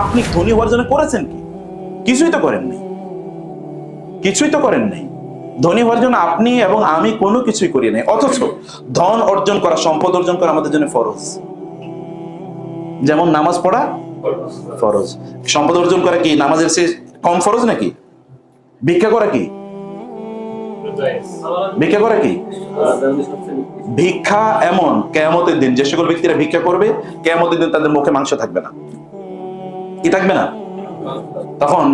আপনি ধনী হওয়ার জন্য করেছেন কি? কিছুই তো করেন নাই, কিছুই তো করেন নাই। ধনী হওয়ার জন্য আপনি এবং আমি কোনো কিছুই করি নাই, অথচ ধন অর্জন করা, সম্পদ অর্জন করা আমাদের জন্য ফরজ। যেমন নামাজ পড়া ফরজ, সম্পদ অর্জন করা কি নামাজের চেয়ে কম ফরজ নাকি? ভিক্ষা করা কি? ভিক্ষা করা কি? ভিক্ষা এমন কিয়ামতের দিন যে সকল ব্যক্তিরা ভিক্ষা করবে, কিয়ামতের দিন তাদের মুখে মাংস থাকবে না। কি থাকবে না? তখন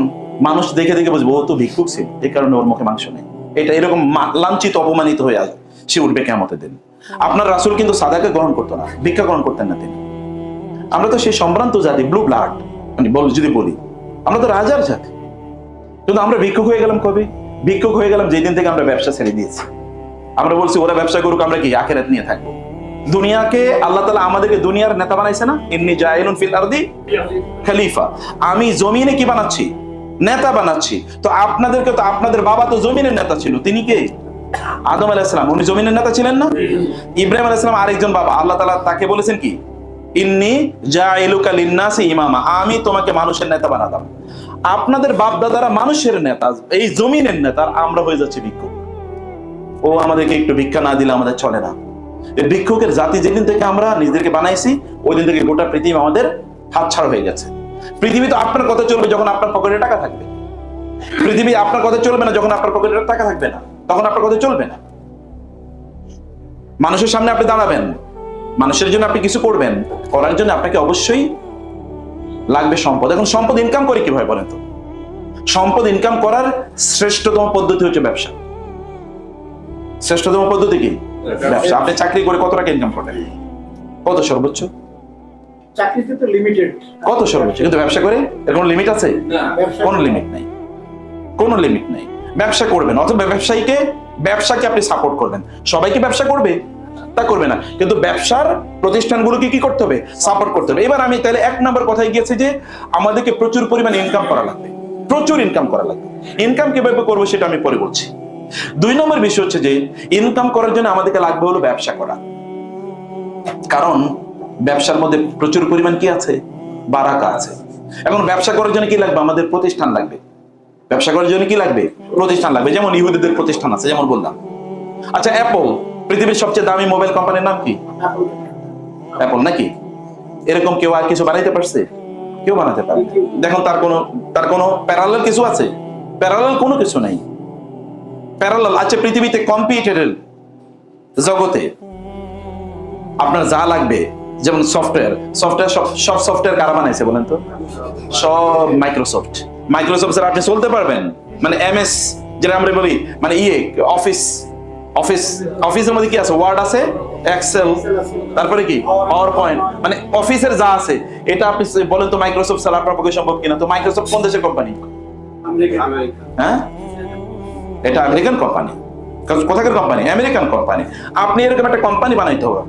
মানুষ দেখে দেখে বুঝবে ও তো ভিক্ষুক ছিল, এই কারণে ওর মুখে মাংস নেই। এটা এরকম লাঞ্ছিত অপমানিত হয়ে আসবে, সে উঠবে কিয়ামতের দিন। আপনার রাসূল কিন্তু সাদাকে গ্রহণ করতো না, ভিক্ষা গ্রহণ করতেন না তিনি। আমরা তো সেই সম্ভ্রান্ত জাতি, ব্লু ব্লাড, মানে যদি বলি আমরা তো রাজার জাতি, কিন্তু আমরা ভিক্ষুক হয়ে গেলাম কবে? ভিক্ষুক হয়ে গেলাম যেদিন থেকে আমরা ব্যবসা ছেড়ে দিয়েছি। আমরা বলছি ওরা ব্যবসা করুক, আমরা কি আখিরাত নিয়ে থাকবো। দুনিয়াকে আল্লাহ তাআলা আমাদেরকে দুনিয়ার নেতা বানাইছে না, ইন্নী জাইলুন ফিল আরদি খলিফা, আমি জমিনে কি বানাচ্ছি? নেতা বানাচ্ছি। তো আপনাদেরকে তো, আপনাদের বাবা তো জমিনের নেতা ছিল, তিনি কে? আদম আলাইহিস সালাম, উনি জমিনের নেতা ছিলেন না? ইব্রাহিম আলাইহিস সালাম আরেকজন বাবা, আল্লাহ তাআলা তাকে বলেছেন কি, ইন্নী জাইলুকা লিন-নাসি ইমামা, আমি তোমাকে মানুষের নেতা বানালাম। আপনাদের বাপ দাদারা মানুষের নেতা, এই জমিনের নেতা, আমরা হয়ে যাচ্ছি ভিক্ষুক। ও আমাদেরকে একটু ভিক্ষা না দিলে আমাদের চলে না। এই ভিক্ষুকের জাতি যেদিন থেকে আমরা নিজেদেরকে বানাইছি, ওই দিন থেকে গোটা পৃথিবী আমাদের হাতছাড়া হয়ে গেছে। পৃথিবী তো আপনার কথা চলবে যখন আপনার পকেটে টাকা থাকবে। পৃথিবী আপনার কথা চলবে না যখন আপনার পকেটে টাকা থাকবে না, তখন আপনার কথা চলবে না। মানুষের সামনে আপনি দাঁড়াবেন, মানুষের জন্য আপনি কিছু করবেন, করার জন্য আপনাকে অবশ্যই লাগবে সম্পদ। এখন সম্পদ ইনকাম করে কিভাবে বলেন তো? সম্পদ ইনকাম করার শ্রেষ্ঠতম পদ্ধতি হচ্ছে ব্যবসা। শ্রেষ্ঠতম পদ্ধতি কি? ব্যবসা। আপনি চাকরি করে কত টাকা ইনকাম করেন? কত সর্বোচ্চ? চাকরিতে তো লিমিটেড। কত সর্বোচ্চ? কিন্তু ব্যবসা করে এর কোনো লিমিট আছে? কোনো লিমিট নাই, কোনো লিমিট নাই। ব্যবসা করবেন, অথবা ব্যবসাকে আপনি সাপোর্ট করবেন। সবাইকে ব্যবসা করবে তা করবে না, কিন্তু ব্যবসার প্রতিষ্ঠানগুলোকে কি করতে হবে? সাপোর্ট করতে হবে। এবার আমি তাহলে এক নম্বর কথায় গিয়েছি যে আমাদেরকে প্রচুর পরিমাণে ইনকাম করা লাগবে, প্রচুর ইনকাম করা লাগবে। ইনকাম কিভাবে করবো সেটা আমি পরে বলছি। দুই নম্বর বিষয় হচ্ছে যে ইনকাম করার জন্য আমাদেরকে লাগবে হলো ব্যবসা করা। কারণ ব্যবসার মধ্যে প্রচুর পরিমাণ কি আছে? বারাকা আছে। এখন ব্যবসা করার জন্য কি লাগবে? আমাদের প্রতিষ্ঠান লাগবে। ব্যবসা করার জন্য কি লাগবে? প্রতিষ্ঠান লাগবে। যেমন ইহুদিদের প্রতিষ্ঠান আছে, যেমন বললাম। আচ্ছা, অ্যাপল পৃথিবীর সবচেয়ে দামি মোবাইল কোম্পানির নাম কি? অ্যাপল নাকি? এরকম কেউ আর কিছু বানাইতে পারছে? কেউ বানাতে পারে। দেখুন তার কোনো প্যারালাল কিছু আছে? প্যারালাল কোনো কিছু নাই। প্যারালাল আছে পৃথিবীতে কম্পিউটারের জগতে আপনার যা লাগবে, যেমন সফটওয়্যার সব সফটওয়্যার কারা বানাইছে বলেন তো? সব মাইক্রোসফট ছাড়া আপনি চলতে পারবেন? মানে এমএস যেটা আমরা বলি, মানে অফিসের মধ্যে কি আছে? ওয়ার্ড আছে, এক্সেল, তারপরে কি পাওয়ার পয়েন্ট, মানে অফিসের যা আছে এটা আপনি বলেন তো মাইক্রোসফট ছাড়া আপনার পক্ষে সম্ভব কিনা? তো মাইক্রোসফট কোন দেশের কোম্পানি? হ্যাঁ, এটা আমেরিকান কোম্পানি। কোথাকার কোম্পানি? American company. আপনি এরকম একটা কোম্পানি বানাইতে হবে।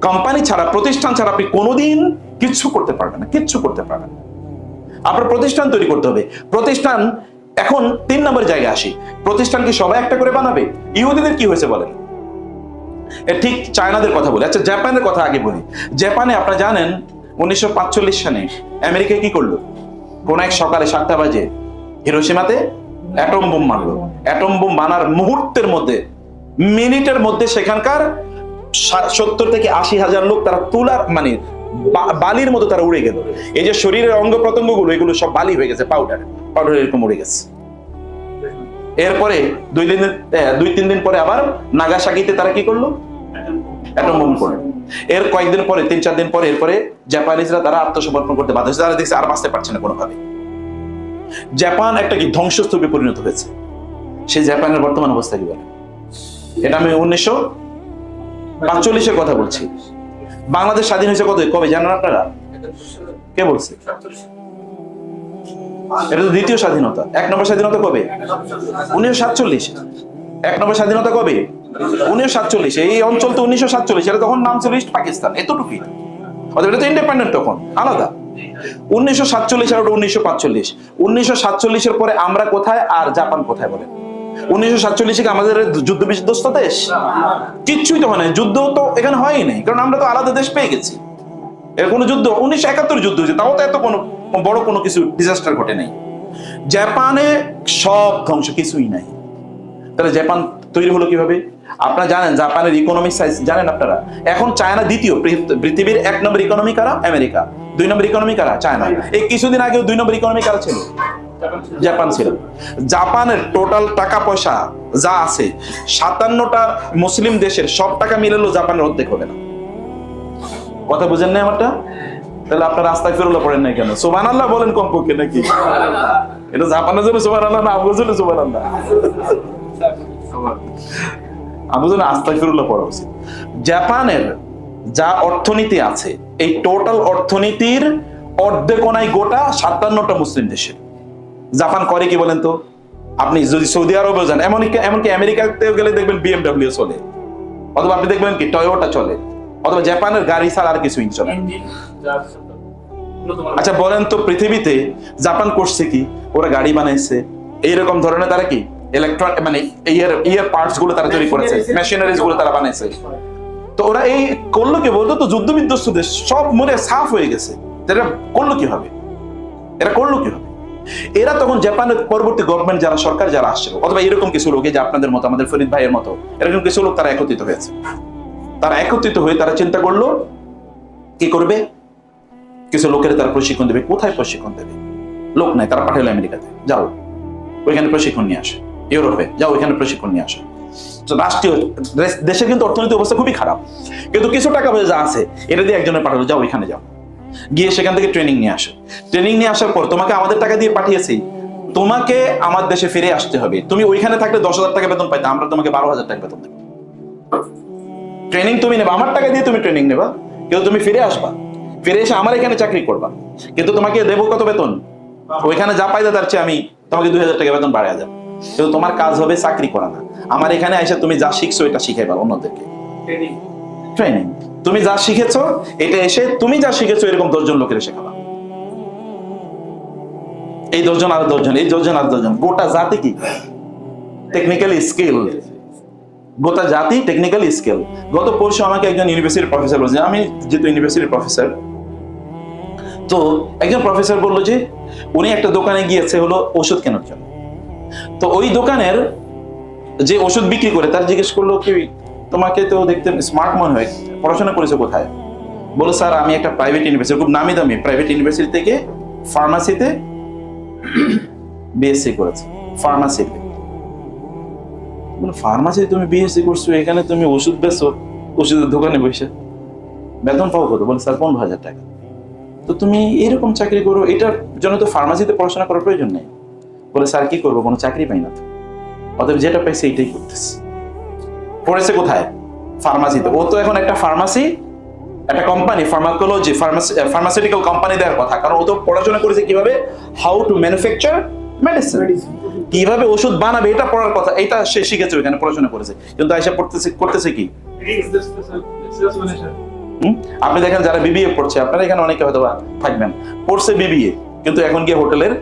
কোম্পানি ছাড়া, প্রতিষ্ঠান ছাড়া আপনি কোনোদিন কিচ্ছু করতে পারবেন না, কিচ্ছু করতে পারবেন না। আপনার প্রতিষ্ঠান তৈরি করতে হবে। প্রতিষ্ঠান, এখন 3 নম্বর জায়গায় আসি। প্রতিষ্ঠান কি সবাই একটা করে বানাবে? ইহুদিদের কি হয়েছে বলেন? ঠিক চায়নাদের কথা বলি। আচ্ছা, জাপানের কথা আগে বলি। জাপানে আপনারা জানেন 1945 সালে আমেরিকা কি করলো? কোন এক সকালে 7টা বাজে হিরোশিমাতে অ্যাটম বোম মারলো। অ্যাটম বোম বানার মুহূর্তের মধ্যে, মিনিটের মধ্যে সেখানকার 70 থেকে 80,000 লোক তারা তুলার মানে বালির মতো তারা উড়ে গেল। এই যে শরীরের অঙ্গ প্রত্যঙ্গ গুলো, এগুলো সব বালি হয়ে গেছে, পাউডার এরকম উড়ে গেছে। এরপরে 2-3 দিন পরে আবার নাগাসাকিতে তারা কি করলো? অ্যাটম বোম করলো। এর কয়েকদিন পরে, 3-4 দিন পরে, এরপরে জাপানিজরা তারা আত্মসমর্পণ করতে বাধ্য হয়েছে। তারা দেখছে আর বাঁচতে পারছে না কোনোভাবে। জাপান একটা কি ধ্বংসস্তূপে পরিণত হয়েছে। সেই জাপানের বর্তমান অবস্থা কি বলে? এটা আমি 1945-এর কথা বলছি। বাংলাদেশ স্বাধীন হয়েছে কবে জানেন আপনারা? কে বলছে? এটা তো দ্বিতীয় স্বাধীনতা। 1 নম্বর স্বাধীনতা কবে? 1947। 1 নম্বর স্বাধীনতা কবে? 1947। এই অঞ্চল তো 1947, এটা তখন নাম ছিল ইস্ট পাকিস্তান, এতটুকুই। অতএব এটা তো ইন্ডিপেন্ডেন্ট তখন, আলাদা। 1947 আর 1945। 1947-এর পরে আমরা কোথায় আর জাপান কোথায় বলেন? 1947 কি আমাদের যুদ্ধ বিধ্বস্ত দেশ? কিচ্ছুই তো হয় না, যুদ্ধ তো এখানে হয়ই নাই, কারণ আমরা তো আলাদা দেশ পেয়ে গেছি। এর কোনো যুদ্ধ 1971 যুদ্ধ হয়েছে, তাও তো এত কোনো বড় কোনো কিছু ডিজাস্টার ঘটে নাই। জাপানে সব ধ্বংস, কিছুই নাই। তাহলে জাপান তৈরি হলো কিভাবে? আপনারা জানেন জাপানের ইকোনমিক সাইজ জানেন আপনারা? এখন চায়না দ্বিতীয়, পৃথিবীর 1 নম্বর ইকোনমি কারা? আমেরিকা। 2 নম্বর ইকোনমি কারা? চায়না। এই কিছুদিন আগেও 2 নম্বর ইকোনমি কারা ছিল? জাপান ছিল। জাপানের টোটাল টাকা পয়সা যা আছে 57টা মুসলিম দেশের সব টাকা মিলালেও জাপানের অর্ধেক হবে না। কথা বুঝেন না আমারটা? তাহলে আপনারা আস্তাগফিরুল্লাহ পড়েন না কেন? সুবহানাল্লাহ বলেন কমপক্ষে নাকি? এটা জাপানের জন্য সুবহানাল্লাহ না আমাদের জন্য সুবহানাল্লাহ? আমাদের জন্য আস্তাগফিরুল্লাহ পড়া উচিত। জাপানের যা অর্থনীতি আছে, এই টোটাল অর্থনীতির অর্ধেক নাই গোটা 57টা মুসলিম দেশের। জাপান করে কি বলেন তো? আপনি যদি সৌদি আরবেও যান, এমনকি আমেরিকাতেও গেলে দেখবেন BMW চলে, অথবা আপনি দেখবেন কি টয়োটা চলে, অথবা জাপানের গাড়ি ছাড়া আর কিছুই চলে। আচ্ছা বলেন তো, পৃথিবীতে জাপান করছে কি? ওরা গাড়ি বানাইছে, এইরকম ধরনের তারা কি ইলেকট্রনিক মানে ইয়ার পার্টস গুলো তারা তৈরি করেছে, মেশিনারিজ গুলো তারা বানাইছে। তো ওরা এই করলো কি? বলতো তো যুদ্ধ বিধ্বস্ত দেশ, সব মনে সাফ হয়ে গেছে। এরা করলো কি হবে? এরা করলো কি হবে? এরা তখন জাপানের পরবর্তী গভর্নমেন্ট যারা, সরকার যারা আসছিল, অথবা এরকম কিছু লোক, এই যে আপনাদের মতো, আমাদের ফরিদ ভাইয়ের মতো এরকম কিছু লোক, তারা একত্রিত হয়েছে। তারা একত্রিত হয়ে তারা চিন্তা করলো কি করবে? কিছু লোকের তারা প্রশিক্ষণ দেবে। কোথায় প্রশিক্ষণ দেবে? লোক নাই, তারা পাঠালো আমেরিকাতে, যাও ওইখানে প্রশিক্ষণ নিয়ে আসে। ইউরোপে যাও, ওইখানে প্রশিক্ষণ নিয়ে আসে। রাষ্ট্রীয় দেশের কিন্তু অর্থনৈতিক অবস্থা খুবই খারাপ, কিন্তু কিছু টাকা পয়সা যা আছে এটা দিয়ে একজনের পাঠালো, যাও ওইখানে যাও, গিয়ে সেখান থেকে ট্রেনিং নিয়ে আসে। ট্রেনিং নিয়ে আসার পর তোমাকে আমাদের টাকা দিয়ে পাঠিয়েছি, তোমাকে আমার দেশে ফিরে আসতে হবে। তুমি ওইখানে থাকলে 10,000 টাকা বেতন পাইতে, আমরা তোমাকে 12,000 টাকা বেতন দেবো। ট্রেনিং তুমি নেবা, আমার টাকা দিয়ে তুমি ট্রেনিং নেবা, কিন্তু তুমি ফিরে আসবা, ফিরে এসে আমার এখানে চাকরি করবা, কিন্তু তোমাকে দেবো কত বেতন? ওইখানে যা পাইতে তার চেয়ে আমি তোমাকে 2,000 টাকা বেতন বাড়ায় যাবো, কিন্তু তোমার কাজ হবে চাকরি করা না। আমার এখানে এসে তুমি যা শিখছো এটা শিখাইবা অন্যদেরকে। ট্রেনিং, তুমি যা শিখেছো এটা এসে তুমি যা শিখেছো এরকম 10 জন লোকের শেখাবা। এই 10 জন আর 10 জন, এই 10 জন আর 10 জন, গোটা জাতি কি টেকনিক্যালি স্কিল, গোটা জাতি টেকনিক্যালি স্কিল। গত পরশু আমাকে একজন ইউনিভার্সিটির প্রফেসর বলছে, আমি যেহেতু ইউনিভার্সিটির প্রফেসর, তো একজন প্রফেসর বললো যে উনি একটা দোকানে গিয়েছে হলো ওষুধ কেনার জন্য। তো ওই দোকানের যে ওষুধ বিক্রি করে তার জিজ্ঞেস করলো কি, তোমাকে তো দেখতে স্মার্ট মনে হয়, পড়াশোনা করেছো কোথায়? বলো স্যার আমি একটা প্রাইভেট ইউনিভার্সিটি, খুব নামি দামি প্রাইভেট ইউনিভার্সিটি থেকে ফার্মাসিতে বিএসসি করেছে। ফার্মাসিতে, ফার্মাসিতে তুমি বিএসসি করছো, এখানে তুমি ওষুধ বেচো, ওষুধের দোকানে বসে বেতন পাও কত? বলে স্যার 15,000 টাকা। তো তুমি এরকম চাকরি করো, এটার জন্য তো ফার্মাসিতে পড়াশোনা করার প্রয়োজন নেই। বলে স্যার কি করবো, কোনো চাকরি পাই না তো, অতএব যেটা পাইছে এইটাই করতেছে। পড়েছে কোথায়? ফার্মাসিতে। ও তো এখন একটা ফার্মাসি, একটা কোম্পানি, ফার্মাকোলজি, ফার্মাসিউটিক্যাল কোম্পানি দেওয়ার কথা, কারণ ও তো পড়াশোনা করেছে কিভাবে হাউ টু ম্যানুফ্যাকচার মেডিসিন, কিভাবে ওষুধ বানাবে এটা পড়ার কথা, এটা সে শিখেছে, ওখানে পড়াশোনা করেছে। কিন্তু আইসা করতেছে কি? আপনি দেখেন যারা বিবিএ পড়ছে, আপনারা এখানে অনেকে হয়তো থাকবেন, পড়ছে বিবিএ, কিন্তু এখন গিয়ে হোটেলের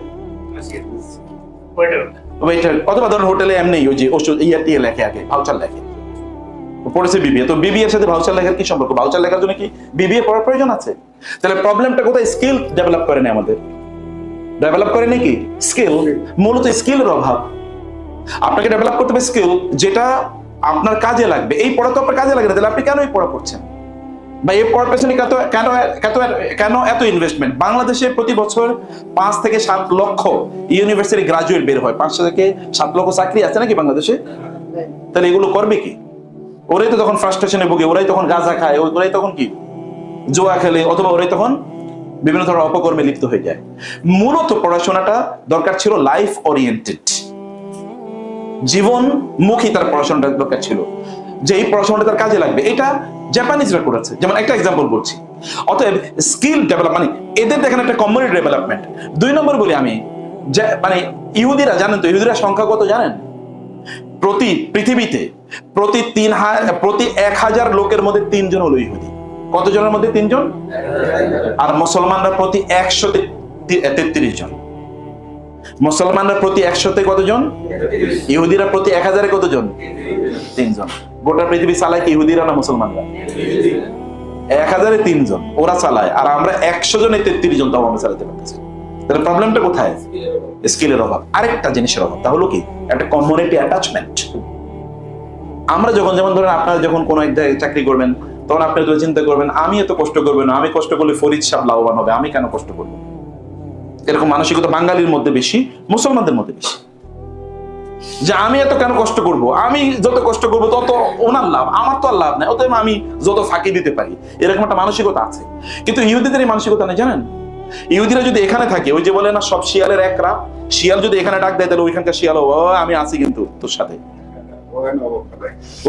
ওয়েটার, অথবা ধরুন হোটেলে এমনি ওই যে ওষুধ ইয়ে লেখে, আগে ভাউচার লেখে, পড়েছে বিবিএ। তো বিবিএর সাথে ভাউচার লেখার কি সম্পর্ক? ভাউচার লেখার জন্য কি বিবিএ পড়ার প্রয়োজন আছে? তাহলে প্রবলেমটা কোথায়? স্কিল ডেভেলপ করে না, আমাদের ডেভেলপ করে নাকি স্কিল, মূলত স্কিলের অভাব। আপনাকে ডেভেলপ করতে হবে স্কিল, যেটা আপনার কাজে লাগবে। এই পড়া তো আপনার কাজে লাগে না, তাহলে আপনি কেন এই পড়া পড়ছেন? বা এই পড়ার পেছনে কেন এত ইনভেস্টমেন্ট? বাংলাদেশে প্রতি বছর 5 থেকে 7 লক্ষ ইউনিভার্সিটি গ্রাজুয়েট বের হয়, 5 থেকে 7 লক্ষ চাকরি আছে নাকি বাংলাদেশে? তাহলে এগুলো করবে কি? ওরাই তো তখন ফ্রাস্ট্রেশনে ভুগে, ওরাই তখন গাঁজা খায়, ওরাই তখন কি জোয়া খেলে, অথবা ওরাই তখন বিভিন্ন ধরনের অপকর্মে লিপ্ত হয়ে যায়। মূলত পড়াশোনাটা দরকার ছিল লাইফ ওরিয়েন্টেড, জীবনমুখী তার পড়াশোনাটা দরকার ছিল, যে এই পড়াশোনাটা তার কাজে লাগবে। এটা জাপানিজরা করেছে, যেমন একটা এক্সাম্পল বলছি। অতএব স্কিল ডেভেলপ মানে এদের দেখেন একটা কমিউনিটি ডেভেলপমেন্ট। 2 নম্বর বলি আমি, মানে ইহুদিরা, জানেন তো ইহুদিরা সংখ্যা কত জানেন? পৃথিবীতে প্রতি 1,000 লোকের মধ্যে 3 জন হলো ইহুদি। কতজনের মধ্যে? 3 জন। আর মুসলমানরা প্রতি 133 জন। মুসলমানরা প্রতি 100-তে কতজন? ইহুদিরা প্রতি 1000-এ কতজন? 3 জন। গোটা পৃথিবী চালায় কি ইহুদিরা না মুসলমানরা? 1000-এ 3 জন ওরা চালায়, আর আমরা 100 জনে 33 জন তাও আমরা চালাতে পারতেছি। তাহলে প্রবলেমটা কোথায়? স্কিলের অভাব। আরেকটা জিনিসের অভাব, তা হলো কি একটা কমিউনিটি অ্যাটাচমেন্ট। আমরা যখন, যেমন ধরেন আপনারা যখন কোনো এক জায়গায় চাকরি করবেন, তখন আপনি তো চিন্তা করবেন আমি এত কষ্ট করবো না, আমি কষ্ট করলে ফরিদ সাহেব লাভবান হবে, আমি কেন কষ্ট করবো? এরকম মানসিকতা বাঙালির মধ্যে বেশি, মুসলমানদের মধ্যে বেশি, যে আমি এত কেন কষ্ট করব, আমি যত কষ্ট করবো তত ওনার লাভ, আমার তো আর লাভ নাই, অতএব আমি যত ফাঁকি দিতে পারি, এরকম একটা মানসিকতা আছে। কিন্তু ইহুদিদের এই মানসিকতা নেই, জানেন? ইহুদিরা যদি এখানে থাকে, ওই যে বলে না সব শিয়ালের এক রাত, শিয়াল যদি এখানে ডাক দেয় তাহলে ওইখানকার শিয়াল আমি আছি কিন্তু তোর সাথে,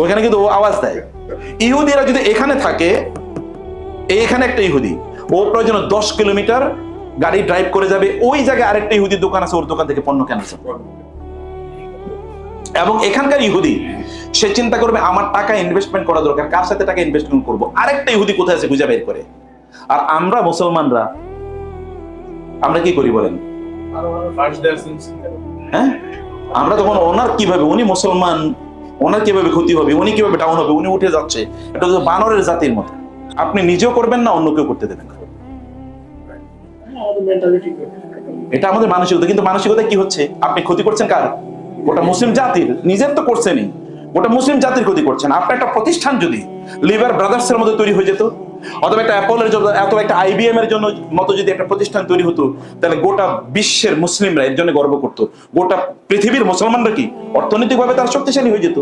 ওইখানে কিন্তু ও আওয়াজ দেয়। ইহুদিরা যদি এখানে থাকে, এখানে একটা ইহুদি, ও প্রয়োজন 10 কিলোমিটার গাড়ি ড্রাইভ করে যাবে, ওই জায়গায় আরেকটা ইহুদির দোকান আছে, ওর দোকান থেকে পণ্য কেনাছে। এবং এখানকার ইহুদি সে চিন্তা করবে আমার টাকা ইনভেস্টমেন্ট করা দরকার, কার সাথে টাকা ইনভেস্টমেন্ট করব, আরেকটা ইহুদি কোথায় আছে খুঁজে বের করে। আর আমরা মুসলমানরা আমরা কি করি বলেন? হ্যাঁ, আমরা তখন ওনার কিভাবে, উনি মুসলমান, ওনার কিভাবে ক্ষতি হবে, উনি কিভাবে ডাউন হবে, উনি উঠে যাচ্ছে, এটা হচ্ছে বানরের জাতির মতো। আপনি নিজেও করবেন না, অন্য কেউ করতে দেবেন না। এটা আমাদের মানসিকতা। কিন্তু মানসিকতা কি হচ্ছে? আপনি ক্ষতি করছেন কার? গোটা মুসলিম জাতির। নিজের তো করছেনই, গোটা মুসলিম জাতির ক্ষতি করছেন। আপনার একটা প্রতিষ্ঠান যদি লিভার ব্রাদার্স এর মধ্যে তৈরি হয়ে যেত, অথবা একটা অ্যাপলের জন্য, অথবা একটা IBM এর জন্য মতো যদি একটা প্রতিষ্ঠান তৈরি হতো, তাহলে গোটা বিশ্বের মুসলিমরা এর জন্য গর্ব করতো। গোটা পৃথিবীর মুসলমানরা কি অর্থনৈতিকভাবে তারা শক্তিশালী হয়ে যেত,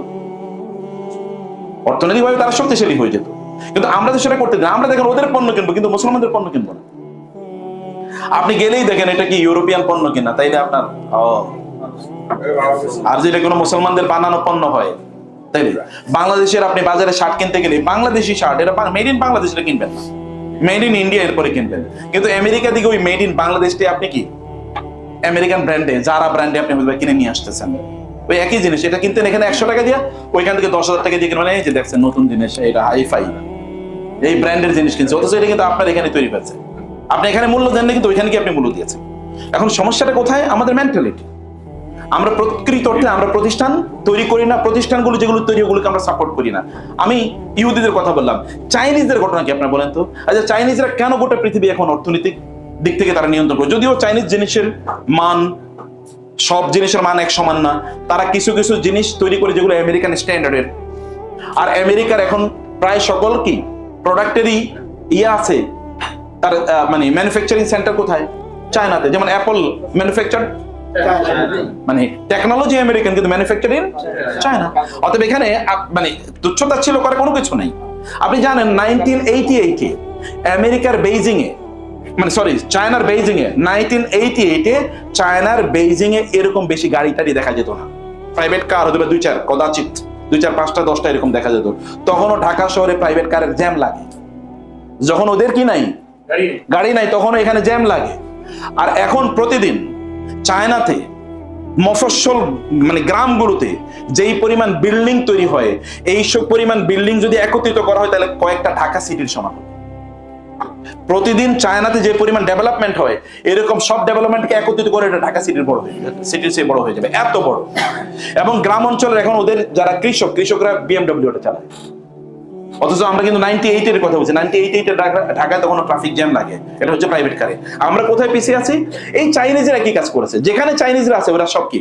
অর্থনৈতিকভাবে তারা শক্তিশালী হয়ে যেত। কিন্তু আমরা তো সেটা করতে দিই না। আমরা দেখেন ওদের পণ্য কিনবো, কিন্তু মুসলমানদের পণ্য কিনবো না। আপনি গেলেই দেখেন এটা কি ইউরোপিয়ান পণ্য কিনা, তাইলে আপনার আর যেটা কোনো মুসলমানদের বানানো পণ্য হয়, তাইলে বাংলাদেশের আপনি বাজারে শার্ট কিনতে গেলে বাংলাদেশি শার্ট, এটা মেড ইন বাংলাদেশ, এটা কিনবেন না, মেড ইন ইন্ডিয়া এরপরে কিনবেন। কিন্তু আমেরিকা দিকে ওই মেড ইন বাংলাদেশটি আপনি কি আমেরিকান ব্র্যান্ডে, যারা ব্র্যান্ডে আপনি কিনে নিয়ে আসতেছেন, ওই একই জিনিস এটা কিনতেন এখানে 100 টাকা দিয়ে, ওইখান থেকে 10,000 টাকা দিয়ে কিনবেন। এই যে দেখছেন নতুন জিনিস, এটা হাইফাই, এই ব্র্যান্ডের জিনিস কিনছে, অথচ এটা কিন্তু আপনার এখানে তৈরি হয়েছে। আপনি এখানে মূল্য দেন না, কিন্তু ওইখানে কি আপনি মূল্য দিয়েছেন। এখন সমস্যাটা কোথায়? আমাদের মেন্টালিটি। আমরা প্রকৃত অর্থে আমরা প্রতিষ্ঠান তৈরি করি না, প্রতিষ্ঠানগুলো যেগুলো তৈরি ওগুলোকে আমরা সাপোর্ট করি না। আমি ইহুদিদের কথা বললাম, চাইনিজদের ঘটনা কি আপনারা বলেন তো? আচ্ছা, চাইনিজরা কেন গোটা পৃথিবী এখন অর্থনৈতিক দিক থেকে তারা নিয়ন্ত্রণ করে? যদিও চাইনিজ জিনিসের মান, সব জিনিসের মান এক সমান না, তারা কিছু কিছু জিনিস তৈরি করে যেগুলো আমেরিকান স্ট্যান্ডার্ডের। আর আমেরিকার এখন প্রায় সকল কি প্রোডাক্টেরই আছে, তার মানে ম্যানুফ্যাকচারিং সেন্টার কোথায়? চায়নাতে। যেমন অ্যাপল ম্যানুফ্যাকচার, মানে টেকনোলজি আমেরিকান, কিন্তু ম্যানুফ্যাকচারিং চায়না। অতএব এখানে মানে তুচ্ছতাচ্ছিল্য করার কোনো কিছু নাই। আপনি জানেন 1988-এ আমেরিকার বেইজিং এ, মানে সরি চায়নার বেইজিং এ, 1988-এ চায়নার বেইজিং এ এরকম বেশি গাড়ি টাড়ি দেখা যেত না। প্রাইভেট কার হতে পারে 2-4, কদাচিৎ 2-4, 5টা 10টা এরকম দেখা যেত। তখনও ঢাকা শহরে প্রাইভেট কারের জ্যাম লাগে। যখন ওদের কি নাই, গাড়ি নাই, তখনও এখানে জ্যাম লাগে। আর এখন প্রতিদিন চায়নাতে মফস্বল মানে গ্রামগুলোতে যেই পরিমাণ বিল্ডিং তৈরি হয়, এইসব পরিমাণ বিল্ডিং যদি একত্রিত করা হয় তাহলে কয়েকটা ঢাকা সিটির সমান। প্রতিদিন চায়নাতে যে পরিমাণ ডেভেলপমেন্ট হয়, এরকম সব ডেভেলপমেন্টকে একত্রিত করে এটা ঢাকা সিটির বড় হয়ে যাবে, সিটির চেয়ে বড় হয়ে যাবে, এত বড়। এবং গ্রাম অঞ্চলের এখন ওদের যারা কৃষকরা BMW ওটা চালায়। অথচ আমরা কিন্তু 98-এর কথা বলছি। 98-এ ঢাকায় তখন ট্রাফিক জ্যাম লাগে, এটা হচ্ছে প্রাইভেট কারে। আমরা কোথায় পিছিয়ে আছি? এই চাইনিজরা কি কাজ করেছে? যেখানে চাইনিজরা আছে ওরা সব কি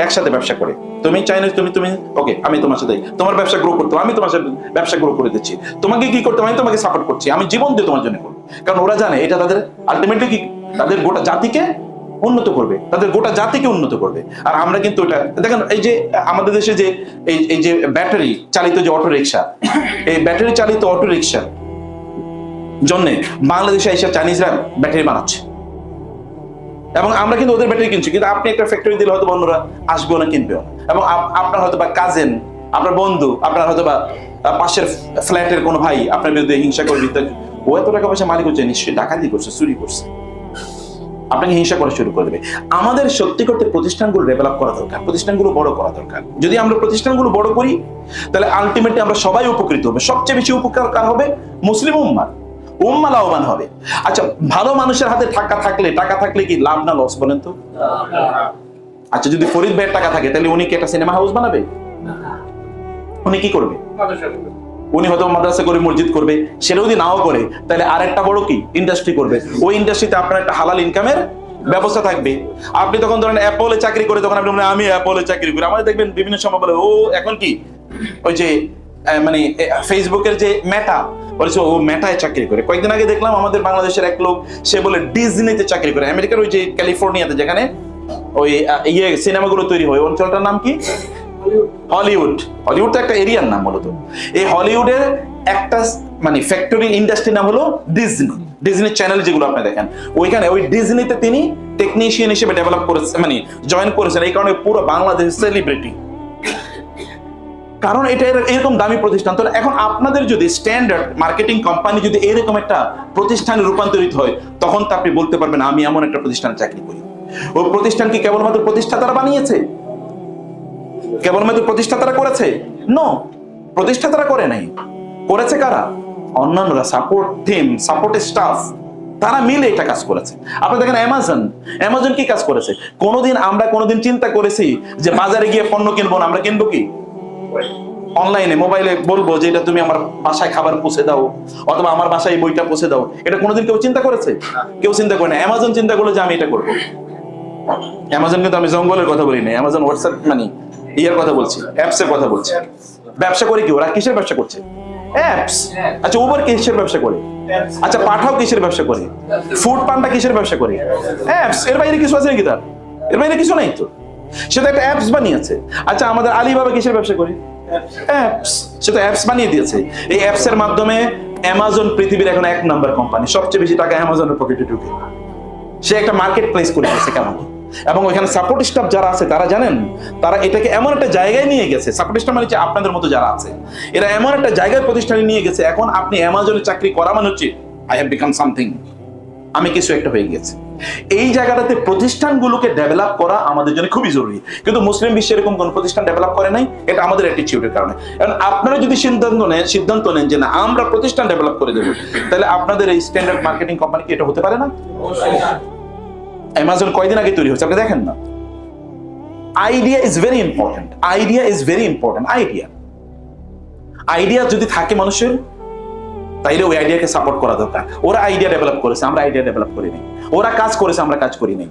একসাথে ব্যবসা করে। তুমি চাইনিজ, তুমি ওকে, আমি তোমার সাথে, তোমার ব্যবসা গ্রো করতে, আমি তোমার সাথে ব্যবসা গ্রো করে দিচ্ছি। তোমাকে কি করতে, আমি তোমাকে সাপোর্ট করছি, আমি জীবন দিয়ে তোমার জন্য করবো। কারণ ওরা জানে এটা তাদের আলটিমেটলি কি তাদের গোটা জাতিকে উন্নত করবে, তাদের গোটা জাতিকে উন্নত করবে। আর আমরা কিন্তু এটা দেখেন, এই যে আমাদের দেশে যে এই যে ব্যাটারি চালিত যে অটো রিক্সা, এই ব্যাটারি চালিত অটো রিক্সার জন্য বাংলাদেশে এসে চাইনিজরা ব্যাটারি বানাচ্ছে, এবং আমরা কিন্তু ওদের ব্যাটারি কিনছি। কিন্তু আপনি একটা ফ্যাক্টরি দিলে হয়তো অন্যরা আসবেও না, কিনবেও না। এবং আপনার হয়তো বা কাজেন, আপনার বন্ধু, আপনার হয়তো বা পাশের ফ্ল্যাটের কোনো ভাই আপনার বিরুদ্ধে হিংসা করবে, ও এত টাকা পয়সা মালিক হচ্ছে, নিশ্চয়ই ডাকাতি করছে, চুরি করছে, আপনাকে হিংসা করা শুরু করে দেবে। আমাদের সত্যি করতে প্রতিষ্ঠানগুলো ডেভেলপ করা দরকার, প্রতিষ্ঠানগুলো বড় করা দরকার। যদি আমরা প্রতিষ্ঠানগুলো বড় করি তাহলে আলটিমেটলি আমরা সবাই উপকৃত হবে। সবচেয়ে বেশি উপকার কার হবে? মুসলিম উম্মাহ লাভবান হবে। আচ্ছা, ভালো মানুষের হাতে টাকা থাকলে কি লাভ না লস বলেন তো? আচ্ছা, যদি ফরিদ ভাইয়ের টাকা থাকে তাহলে উনি কি একটা সিনেমা হাউস বানাবে? উনি কি করবে? উনি হয়তো মাদ্রাসা করে মসজিদ করবে, সেটা যদি নাও করে তাহলে আরেকটা বড় কি ইন্ডাস্ট্রি করবে, ওই ইন্ডাস্ট্রিতে আপনার একটা হালাল ইনকামের ব্যবস্থা থাকবে। আপনি তখন ধরেন অ্যাপলে চাকরি করে, তখন আপনি বলেন আমি অ্যাপলে চাকরি করি, আমাদের দেখবেন বিভিন্ন সময় বলে ও এখন কি ওই যে মানে ফেসবুকের যে মেটা বলেছে ও মেটায় চাকরি করে। কয়েকদিন আগে দেখলাম আমাদের বাংলাদেশের এক লোক, সে বলে ডিজনিতে চাকরি করে, আমেরিকার ওই যে ক্যালিফোর্নিয়াতে যেখানে ওই সিনেমাগুলো তৈরি হয়, অঞ্চলটার নাম কি হলিউড। হলিউড তো একটা এরিয়ার নাম মূলত। এই হলিউডের একটা মানে ফ্যাক্টরি ইন্ডাস্ট্রির নাম হলো ডিজনি। ডিজনি চ্যানেল যেগুলো আপনি দেখেন, ওইখানে ওই ডিজনিতে তিনি টেকনিশিয়ান হিসেবে ডেভেলপ করেছেন, মানে জয়েন করেছেন। এই কারণে পুরো বাংলাদেশ সেলিব্রিটি, কারণ এটা এরকম দামি প্রতিষ্ঠান। তো এখন আপনাদের যদি স্ট্যান্ডার্ড মার্কেটিং কোম্পানি যদি এরকম একটা প্রতিষ্ঠানে রূপান্তরিত হয়, তখন তো আপনি বলতে পারবেন আমি এমন একটা প্রতিষ্ঠানে চাকরি করি। ওই প্রতিষ্ঠান কি কেবলমাত্র প্রতিষ্ঠাতারা বানিয়েছে, কেবলমাত্র প্রতিষ্ঠাতারা করেছে? নো, প্রতিষ্ঠাতারা করে নাই, করেছে কারা? অন্যান্যরা, সাপোর্ট টিম, সাপোর্ট স্টাফ, তারা মিলে এটা কাজ করেছে। আপনি দেখেন অ্যামাজন কি কাজ করেছে? আমরা কোনোদিন চিন্তা করেছি যে বাজারে গিয়ে পণ্য কিনবো না? আমরা কিনবো কি অনলাইনে, মোবাইলে বলবো যে এটা তুমি আমার বাসায় খাবার পৌঁছে দাও, অথবা আমার বাসায় বইটা পৌঁছে দাও। এটা কোনোদিন কেউ চিন্তা করেছে? কেউ চিন্তা করে না। অ্যামাজন চিন্তা করলো যে আমি এটা করবো। অ্যামাজন, কিন্তু আমি জঙ্গলের কথা বলি না, অ্যামাজন হোয়াটসঅ্যাপ মানে ইয়ার কথা বলছি, অ্যাপসের কথা বলছি। ব্যবসা করে কি ওরা? কিসের ব্যবসা করছে? অ্যাপস। আচ্ছা, উবার কিসের ব্যবসা করে? আচ্ছা, পাঠাও কিসের ব্যবসা করে? ফুড পান্ডা কিসের ব্যবসা করে? অ্যাপস। এর বাইরে কিছু আছে নাকি তার? এর বাইরে কিছু নাই তো, সে তো একটা অ্যাপস বানিয়েছে। আচ্ছা, আমাদের আলিবাবা কিসের ব্যবসা করে? অ্যাপস। সে তো অ্যাপস বানিয়ে দিয়েছে। এই অ্যাপস এর মাধ্যমে অ্যামাজন পৃথিবীর এখন 1 নম্বর কোম্পানি, সবচেয়ে বেশি টাকা অ্যামাজনের পকেটে ঢুকে। সে একটা মার্কেট প্লেস করে দিয়েছে কেমন। এবং ওইখানে সাপোর্ট স্টাফ যারা আছে তারা জানেন, তারা এটাকে এমন একটা জায়গায় নিয়ে গেছে। সাপোর্ট স্টাফ মানে আপনাদের মতো যারা আছে, এরা এমন একটা জায়গায় প্রতিষ্ঠানে নিয়ে গেছে, এখন আপনি অ্যামাজনে চাকরি করা মানে হচ্ছে আই হ্যাভ বিকাম সামথিং, আমি কিছু একটা হয়ে গেছে। এই জায়গাটাতে প্রতিষ্ঠানগুলোকে ডেভেলপ করা আমাদের জন্য খুবই জরুরি, কিন্তু মুসলিম বিশ্বে এরকম কোন প্রতিষ্ঠান ডেভেলপ করে নাই। এটা আমাদের অ্যাটিটিউডের কারণে। কারণ আপনারা যদি সিদ্ধান্ত নেন যে না আমরা প্রতিষ্ঠান ডেভেলপ করে দেবো, তাহলে আপনাদের এই স্ট্যান্ডার্ড মার্কেটিং কোম্পানি কি এটা হতে পারে না? অ্যামাজন কয়দিন আগে তৈরি হচ্ছে, আপনি দেখেন না। Idea is very important. Idea যদি থাকে মানুষের, তাইলে ওই আইডিয়াকে সাপোর্ট করা দরকার। ওরা আইডিয়া ডেভেলপ করেছে, আমরা আইডিয়া ডেভেলপ করিনি। ওরা কাজ করেছে, আমরা কাজ করি নাই।